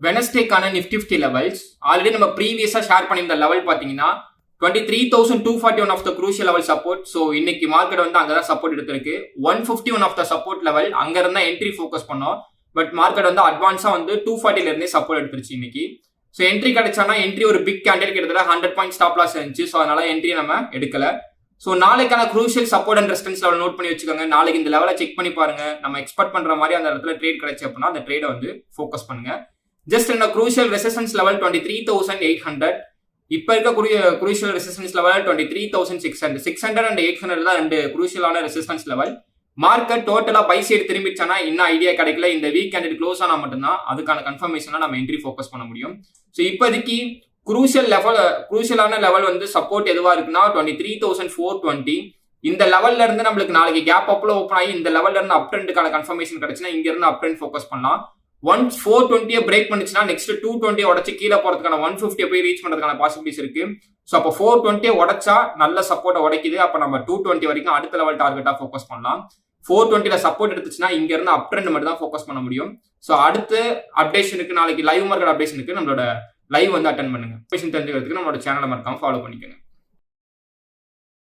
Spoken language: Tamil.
வெனஸ்டேக்கான நிஃப்டி 50 லெவல்ஸ் ஆல்ரெடி நம்ம ப்ரீவியஸா ஷேர் பண்ணியிருந்த லெவல் பாத்தீங்கன்னா 23,241 of the crucial level support. So இன்னைக்கு மார்க்கெட் வந்து அங்கதான் சப்போர்ட் எடுத்திருக்கு. 151 ஆஃப் த சப்போர்ட் லெவல் அங்க இருந்தா என்ட்ரி ஃபோக்கஸ் பண்ணோம். பட் மார்க்கெட் வந்து அட்வான்ஸா வந்து 240 இருந்தே சப்போர்ட் எடுத்துருச்சு இன்னைக்கு. ஸோ என்ட்ரி கிடைச்சானா என்ட்ரி ஒரு பிக் கேண்டில் கிட்டத்தட்ட 100 பாயிண்ட் ஸ்டாப் லாஸ் இருந்துச்சு. ஸோ அதனால என்ட்ரி நம்ம எடுக்கல. ஸோ நாளைக்கான crucial support and resistance level note பண்ணி வச்சுக்கோங்க. நாளைக்கு இந்த லெவலை செக் பண்ணி பாருங்க. நம்ம எக்ஸ்பெக்ட் பண்ற மாதிரி அந்த இடத்துல ட்ரேட் கிடைச்சு அப்படின்னா அந்த ட்ரேடை வந்து ஃபோக்கஸ் பண்ணுங்க. ஜஸ்ட் இந்த குரூஷியல் ரெசிஸ்டன்ஸ் லெவல் 23,800. இப்போ இருக்க குரூஷியல் ரெசிஸ்டன்ஸ் லெவல் 23,600. 600 அண்ட் 800 தான் ரெண்டு குரூஷியலான ரெசிஸ்டன்ஸ் லெவல். மார்க்கெட் டோட்டலா பை சைடு திரும்பிச்சானா இன்னும் ஐடியா கிடைக்கல. இந்த வீக் கேண்டில் க்ளோஸ் ஆனா மட்டும்தான் அதுக்கான கன்ஃபர்மேஷனா நம்ம என்ட்ரி ஃபோக்கஸ் பண்ண முடியும். ஸோ இப்போதைக்கு குரூஷியலான லெவல் வந்து சப்போர்ட் எதுவா இருக்குன்னா 23,420. இந்த லெவல்ல இருந்து நம்மளுக்கு நாளைக்கு கேப் அப்ல ஓப்பன் ஆகி இந்த லெவல்ல இருந்து அப் ட்ரெண்டுக்கான கன்ஃபர்மேஷன் கிடைச்சுன்னா இங்க இருந்து அப் ட்ரெண்ட் ஃபோக்கஸ் பண்ணலாம். ஒன்ஸ் 420 பிரேக் பண்ணுச்சுன்னா நெக்ஸ்ட் 220 உடச்சு கீழே போறதுக்கான 150 போய் ரீச் பண்றதுக்கான பாசிபிலிட்டிஸ் இருக்கு. ஸோ அப்போ 420 உடச்சா நல்ல சப்போர்ட்டை உடைக்குது. அப்போ நம்ம 220 வரைக்கும் அடுத்த லெவல் டார்கெட்டா ஃபோக்கஸ் பண்ணலாம். 420ல சப்போர்ட் எடுத்துச்சுன்னா இங்க இருந்து அப் ட்ரெண்ட் மட்டும் தான் ஃபோக்கஸ் பண்ண முடியும். ஸோ அடுத்த அப்டேஷனுக்கு நாளைக்கு லைவ் மார்க்கெட் அப்டேஷனுக்கு நம்மளோட லைவ் வந்து அட்டன் பண்ணுங்க. தெரிஞ்சுக்கிறதுக்கு நம்மளோட சேனலை மறக்காம ஃபாலோ பண்ணிக்கோங்க.